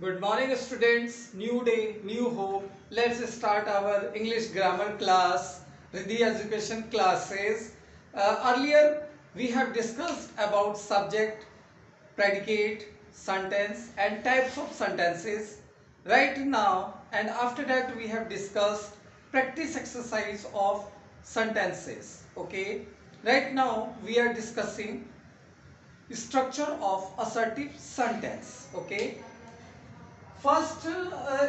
Good morning, students. New day, new hope. Let's start our English grammar class, Riddhi education classes. Earlier, we have discussed about subject, predicate, sentence, and types of sentences. Right now, and after that, we have discussed practice exercise of sentences. Okay. Right now, we are discussing structure of assertive sentence. Okay. First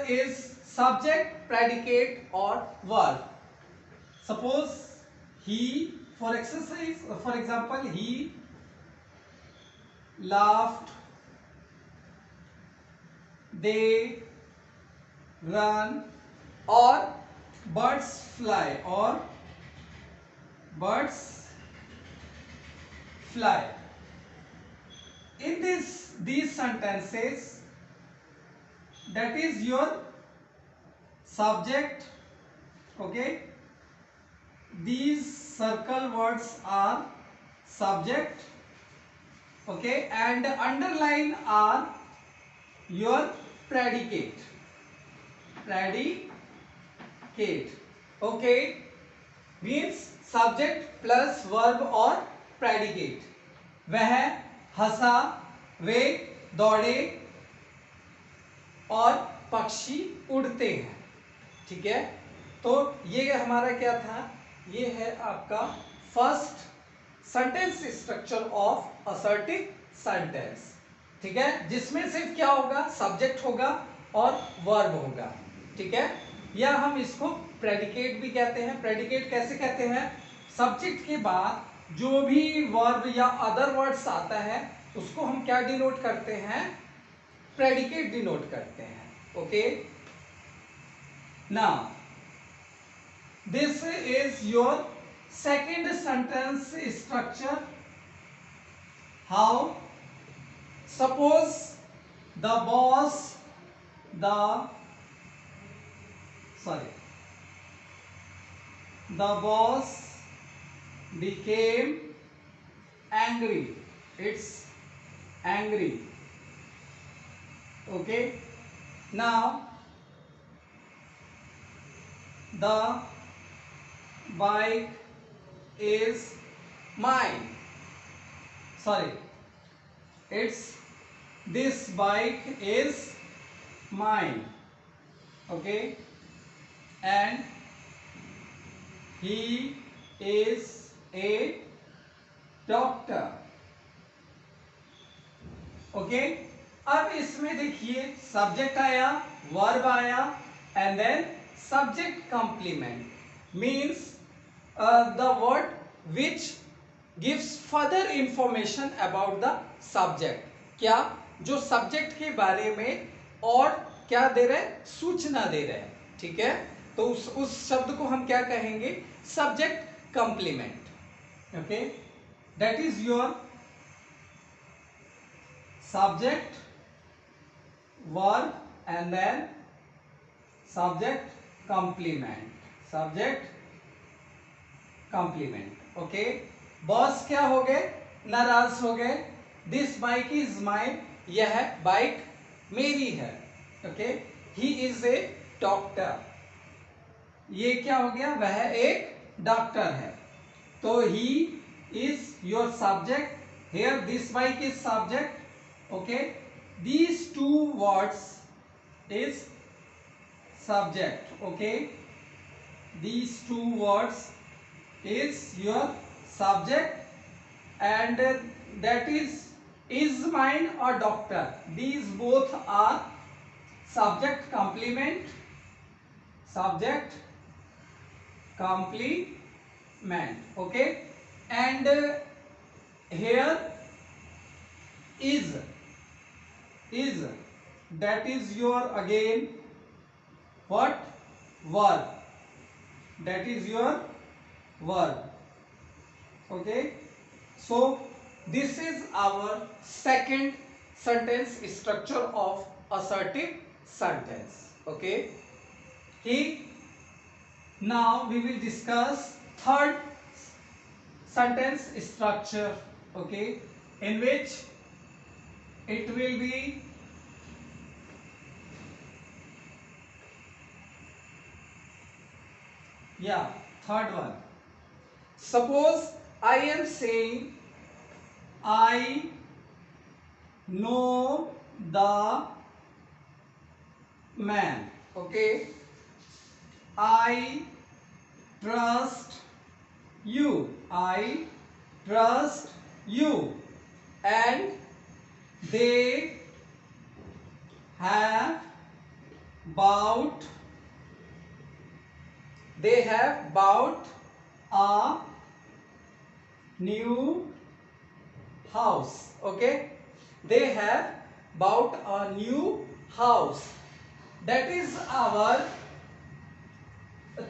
is subject, predicate or verb. Suppose he, for exercise, for example, he laughed, they run, or birds fly, or birds fly. In these sentences, that is your subject. Okay, these circle words are subject. Okay, and underline are your predicate. Okay, means subject plus verb और predicate. वह हंसा, वे दौड़े और पक्षी उड़ते हैं. ठीक है, तो ये हमारा क्या था, ये है आपका first sentence structure of assertive sentence. ठीक है, जिसमें सिर्फ क्या होगा, सब्जेक्ट होगा और वर्ब होगा. ठीक है, या हम इसको प्रेडिकेट भी कहते हैं. प्रेडिकेट कैसे कहते हैं, सब्जेक्ट के बाद जो भी वर्ब या अदर वर्ड्स आता है उसको हम क्या डिनोट करते हैं, प्रेडिकेट डिनोट करते हैं. Okay, now this is your second sentence structure. How? Suppose the boss, the boss became angry. It's angry. Okay, now the bike is mine. It's this bike is mine. Okay, and he is a doctor. Okay, अब इसमें देखिए subject आया, verb आया and then subject complement. Means the word which gives further information about the subject. क्या, जो subject के बारे में और क्या दे रहे, सूचना दे रहे हैं. ठीक है, तो उस शब्द को हम क्या कहेंगे, subject complement. Okay, that is your subject, verb and then subject complement. Okay, boss क्या हो गए, नाराज हो गए. दिस बाइक इज माइन, यह बाइक मेरी है. Okay, he is a doctor, ये क्या हो गया, वह एक डॉक्टर है. तो he is your subject. Here this bike is subject. Okay, these two words is subject. Okay, these two words is your subject and that is mine or doctor. These both are subject complement. Okay, and here is that is your again what, verb. That is your verb. Okay, so this is our second sentence structure of assertive sentence. Okay, now we will discuss third sentence structure. Okay, in which it will be Yeah, third one. Suppose I am saying I know the man. Okay. I trust you. I trust you. And they have bought a new house. Okay, they have bought a new house. That is our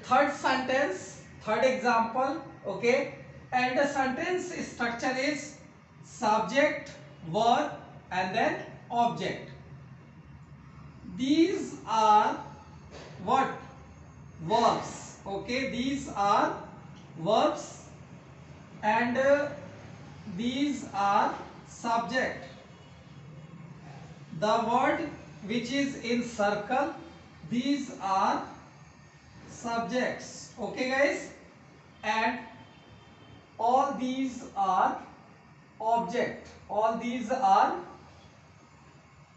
third sentence, third example. Okay, and the sentence structure is subject, verb, and then object. These are what? Verbs. Okay, these are verbs, and these are subject. The word which is in circle, these are subjects. Okay guys, and all these are object. All these are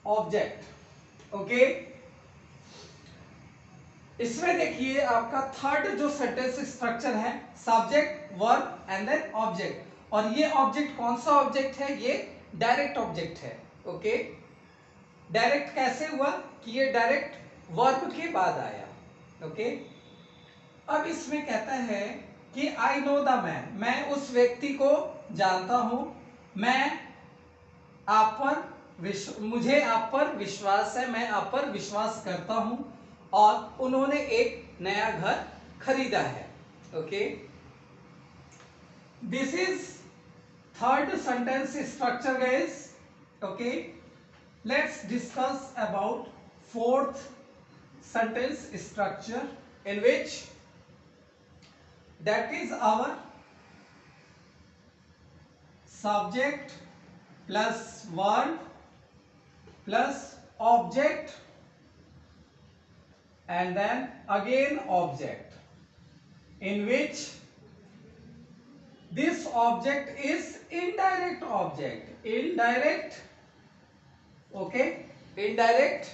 object. Okay, इसमें देखिए आपका third जो sentence structure है, subject, verb and then object. और ये object कौन सा object है? ये डायरेक्ट ऑब्जेक्ट है. ओके, डायरेक्ट कैसे हुआ कि ये डायरेक्ट वर्ब के बाद आया. ओके, अब इसमें कहता है कि आई नो द मैन, मैं उस व्यक्ति को जानता हूं, मैं आप पर मुझे आप पर विश्वास है, मैं आप पर विश्वास करता हूं, और उन्होंने एक नया घर खरीदा है. Okay, this is third sentence structure guys. Okay, let's discuss about fourth sentence structure, in which that is our subject plus verb plus object and then again object, in which this object is indirect object. Indirect, okay, indirect,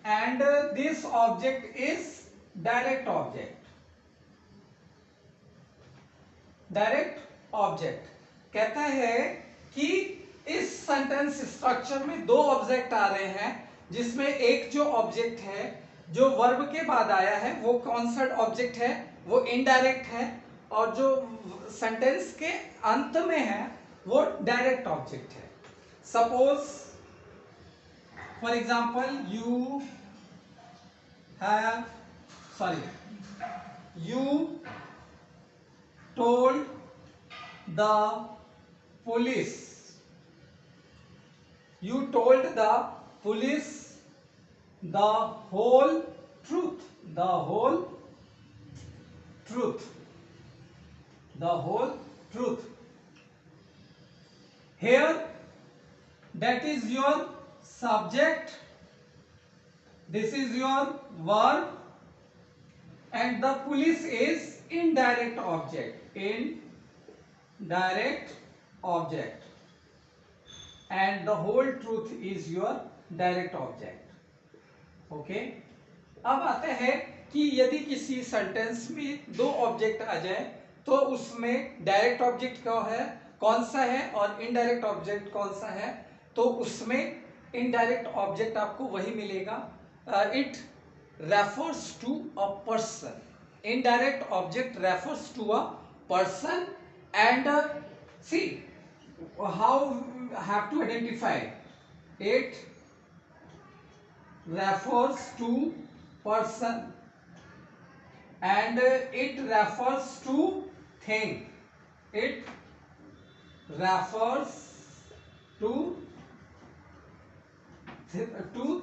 and this object is direct object. Direct object. कहता है कि इस sentence structure में दो object आ रहे हैं, जिसमें एक जो ऑब्जेक्ट है जो वर्ब के बाद आया है वो कौन सा ऑब्जेक्ट है? वो इनडायरेक्ट है, और जो सेंटेंस के अंत में है वो डायरेक्ट ऑब्जेक्ट है. Suppose for example you told the police. You told the police the whole truth. The whole truth. The whole truth. Here, that is your subject. This is your verb, and the police is indirect object. Indirect object, and the whole truth is your direct object. Okay, अब आते हैं कि यदि किसी sentence में दो object आ जाए तो उसमें डायरेक्ट ऑब्जेक्ट क्या है, कौन सा है, और इनडायरेक्ट ऑब्जेक्ट कौन सा है. तो उसमें इनडायरेक्ट ऑब्जेक्ट आपको वही मिलेगा. It refers to a person. Indirect object refers to a person, and see how have to identify it. Refers to person, and it refers to thing. It refers to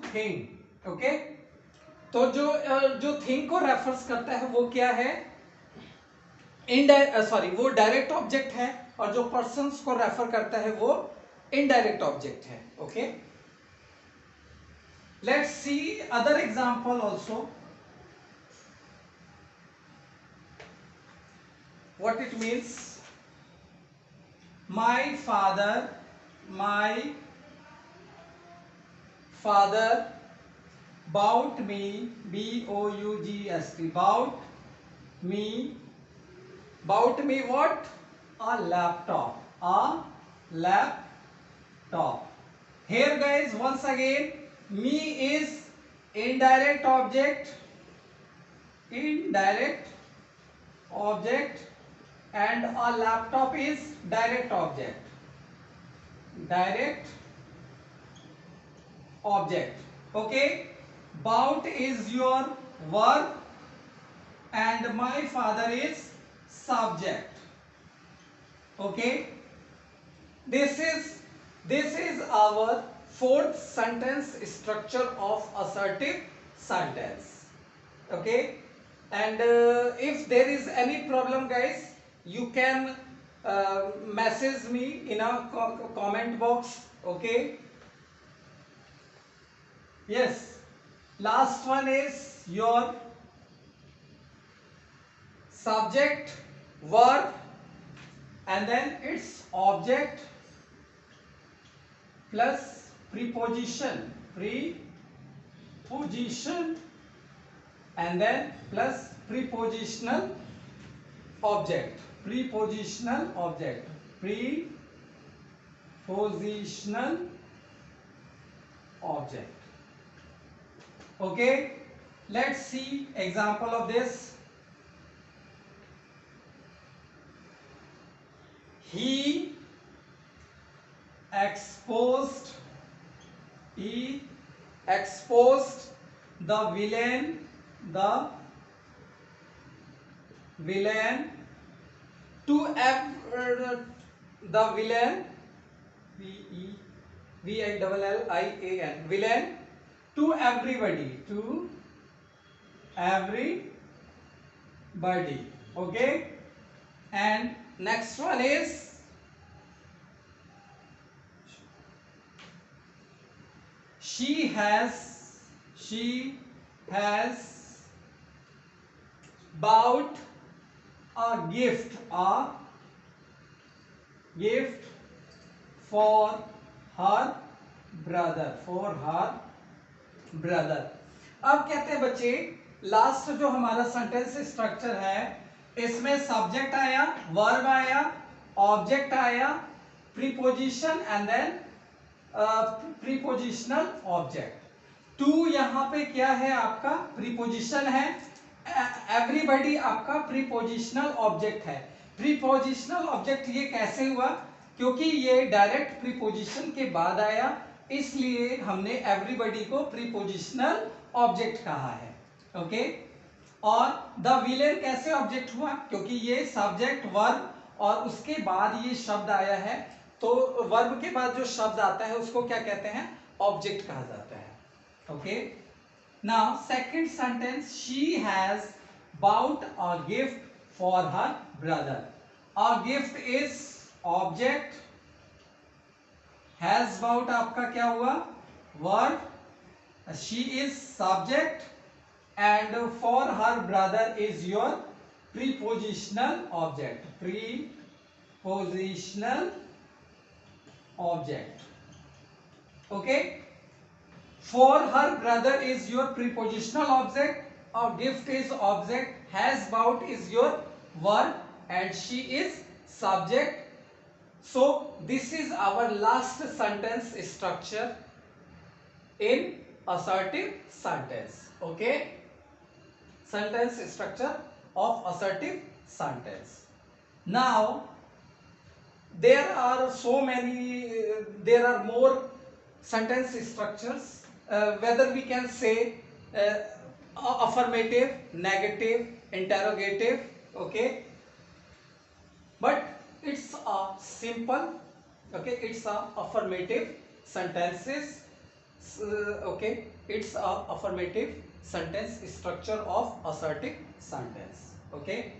thing. Okay, तो जो thing को refers करता है वो क्या है? वो direct object है, और जो पर्सन्स को रेफर करता है वो इनडायरेक्ट ऑब्जेक्ट है. Okay, let's see other example also. what it means? My father bought me, B-O-U-G-S-T, bought me what? A laptop. A laptop. Here guys, once again, me is indirect object, and a laptop is direct object. Okay, bought is your verb and my father is subject. Okay, this is our fourth sentence structure of assertive sentence. Okay, and if there is any problem guys, you can message me in a comment box. Okay, yes, last one is your subject, verb, and then its object plus preposition, and then plus prepositional object. Okay, let's see example of this. He exposed the villain to the villain, V-I-L-L-I-A-N, villain to everybody. Okay, and next one is she has bought a gift for her brother. अब कहते हैं बच्चे, last जो हमारा sentence structure है, इसमें subject आया, verb आया, ऑब्जेक्ट आया, preposition and then prepositional object. To यहाँ पे क्या है आपका? प्रीपोजिशन है। एवरीबॉडी आपका प्रीपोजिशनल ऑब्जेक्ट है। प्रीपोजिशनल ऑब्जेक्ट ये कैसे हुआ? क्योंकि ये डायरेक्ट प्रीपोजिशन के बाद आया, इसलिए हमने एवरीबॉडी को प्रीपोजिशनल ऑब्जेक्ट कहा है। ओके, और द विलेन कैसे ऑब्जेक्ट हुआ? क्योंकि ये सब्जेक्ट, वर्ब और उसके बाद ये शब्द आया है, तो वर्ब के बाद जो शब्द आता है उसको क्या कहते हैं? ऑब्जेक्ट कहा जाता है। Okay, now second sentence, she has bought a gift for her brother. A gift is object, has bought आपका क्या हुआ? Verb, she is subject, and for her brother is your prepositional object. Okay, for her brother is your prepositional object, a gift is object, has about is your verb, and she is subject. So this is our last sentence structure in assertive sentence. Okay, sentence structure of assertive sentence. Now there are so many, there are more sentence structures, whether we can say affirmative, negative, interrogative. Okay, but it's a simple, okay, it's a affirmative sentences. Okay, it's a affirmative sentence structure of assertive sentence. Okay,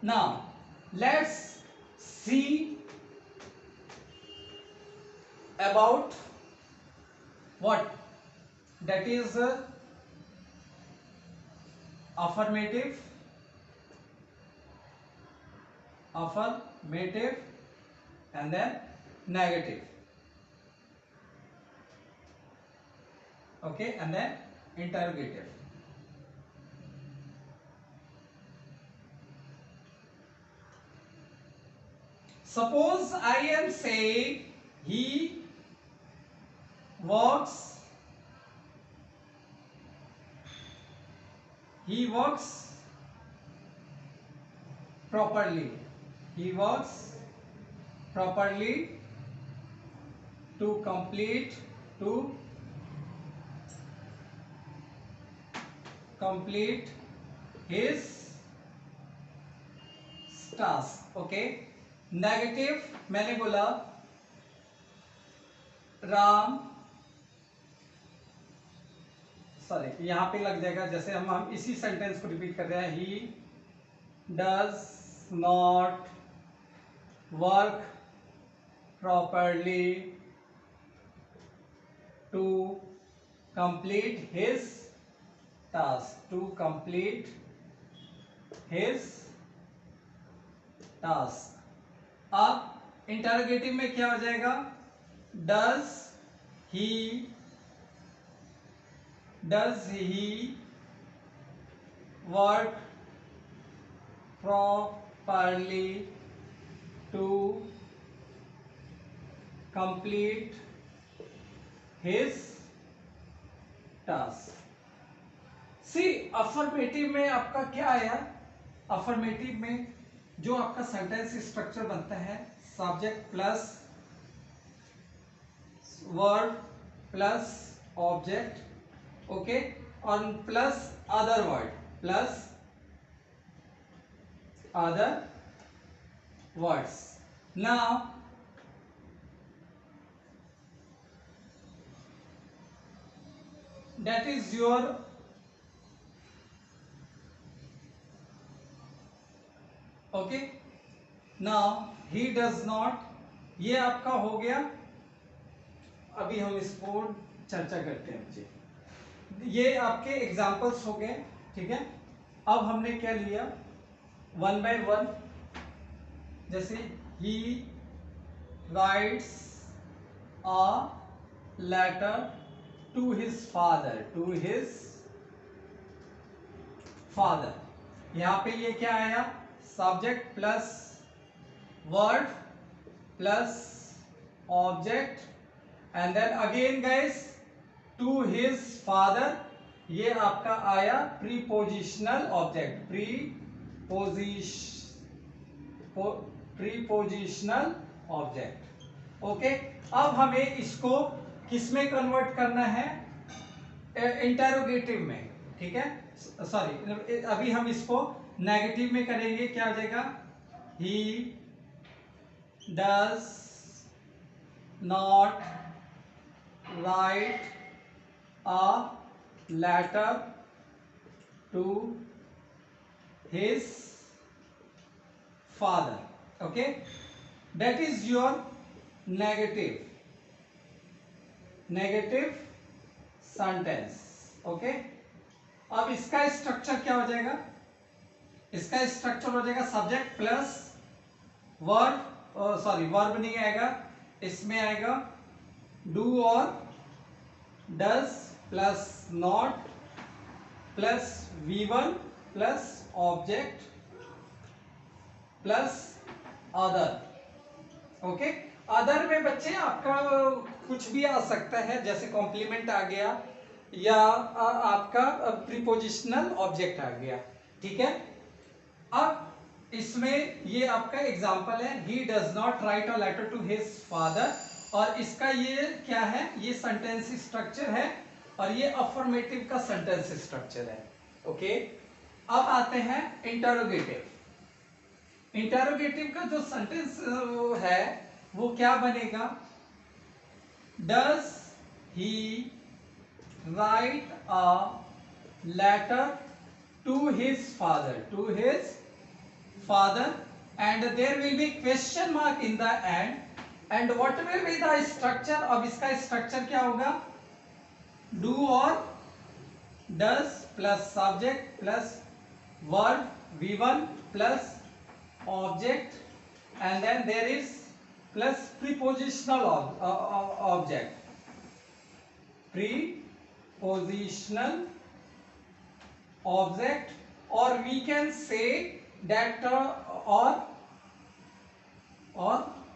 now let's see about what that is affirmative affirmative and then negative. Okay, and then interrogative. Suppose I am saying he works properly. He works properly to complete his task. Okay, negative मैंने बोला Ram, sorry यहां पे लग जाएगा, जैसे हम इसी sentence को रिपीट कर रहे हैं, he does not work properly to complete his task, अब इंटरोगेटिव में क्या हो जाएगा, does he work properly to complete his task. See affirmative में आपका क्या आया, अफर्मेटिव में जो आपका सेंटेंस स्ट्रक्चर बनता है, subject plus verb plus object, okay, और plus other word, plus other words. Now that is your okay, now he does not, ये आपका हो गया। अभी हम इसको चर्चा करते हैं बच्चे, ये आपके एग्जाम्पल्स हो गए, ठीक है। अब हमने क्या लिया, वन बाय वन, जैसे he writes a letter to his father, यहां पे ये क्या आया, subject plus word plus object and then again guys to his father, ये आपका आया prepositional object, prepositional object. Okay, अब हमें इसको किस में कन्वर्ट करना है, इंटरोगेटिव में, ठीक है। सॉरी, अभी हम इसको नेगेटिव में करेंगे, क्या हो जाएगा, he does not write a letter to his father. Okay, that is your negative sentence. Okay, अब इसका स्ट्रक्चर क्या हो जाएगा, इसका स्ट्रक्चर हो जाएगा subject plus verb, sorry verb नहीं आएगा, इसमें आएगा डू और does plus not plus V1 plus object plus other. Okay, other में बच्चे आपका कुछ भी आ सकता है, जैसे कॉम्प्लीमेंट आ गया या आपका प्रीपोजिशनल ऑब्जेक्ट आ गया, ठीक है। अब इसमें ये आपका एग्जांपल है, he does not write a letter to his father, और इसका ये क्या है, ये सेंटेंस स्ट्रक्चर है और ये अफर्मेटिव का सेंटेंस स्ट्रक्चर है। ओके, अब आते हैं इंटरोगेटिव। इंटरोगेटिव का जो सेंटेंस है वो क्या बनेगा, does he write a letter to his father and there will be question mark in the end and what will be the structure। अब इसका स्ट्रक्चर क्या होगा, do और does plus subject plus verb V1 plus object and then there is plus prepositional object, prepositional object, or we can say that or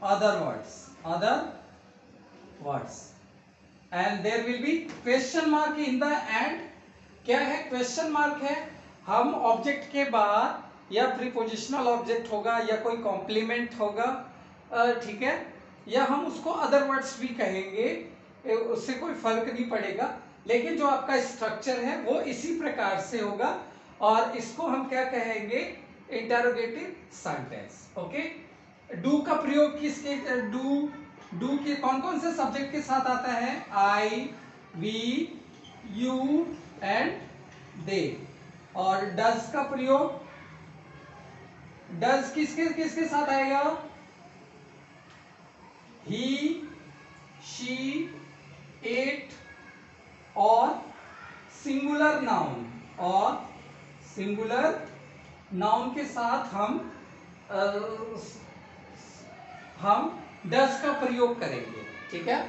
other words, and there will be question mark in the end. क्या है question mark है, हम object के बाद या prepositional object होगा या कोई कॉम्प्लीमेंट होगा, ठीक है, या हम उसको अदर वर्ड्स भी कहेंगे, उससे कोई फर्क नहीं पड़ेगा, लेकिन जो आपका स्ट्रक्चर है वो इसी प्रकार से होगा, और इसको हम क्या कहेंगे, इंटरोगेटिव सेंटेंस। ओके, डू का प्रयोग किसके, डू के कौन कौन से सब्जेक्ट के साथ आता है, आई, वी, यू एंड दे, और डज का प्रयोग, डज किसके किसके साथ आएगा, ही, शी, इट, और सिंगुलर नाउन के साथ हम डज का प्रयोग करेंगे, ठीक है।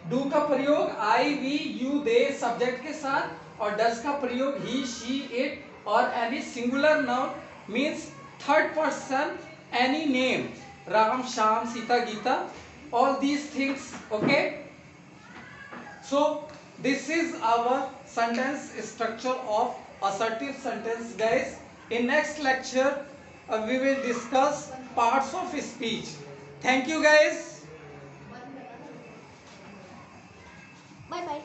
डू का प्रयोग I, we, you, they subject के साथ, और डज का प्रयोग ही, शी, इट, और any singular noun means third person, any name, Ram, Shyam, Sita, Gita, all these things. Okay, so this is our sentence structure of assertive sentence, guys. In next lecture we will discuss parts of speech. Thank you, guys. Bye bye.